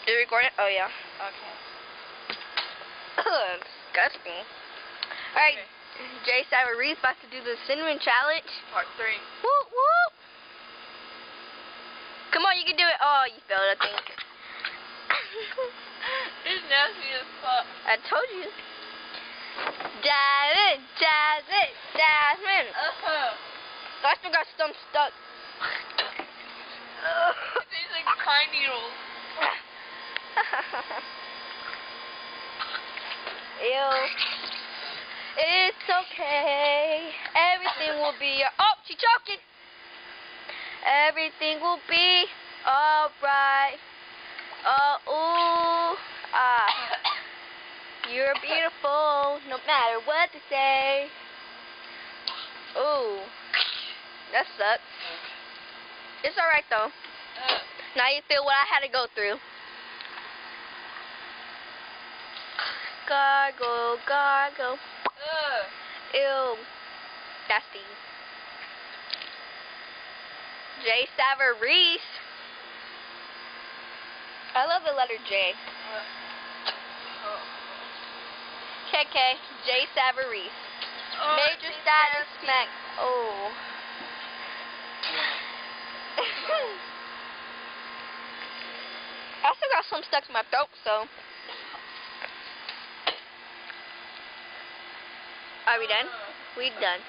You recording? Oh yeah. Okay. Disgusting. Alright, Jay Savarese about to do the cinnamon challenge. Part 3. Whoop whoop. Come on, you can do it. Oh, you failed, I think. It's nasty as fuck. I told you. Jasmine, Jasmine, Jasmine. I still got some stuck. It tastes like pine needles. Ew. It's okay. Everything will be. Oh, she's choking. Everything will be alright. Oh, ooh, ah. You're beautiful, no matter what they say. Ooh, that sucks. It's alright though. Now you feel what I had to go through. Gargle, gargle. Ew. Nasty. Jay Savarese. I love the letter J. KK. Jay Savarese. Major status smack. Oh. I still got some stuck in my throat, so. Are we done? We done.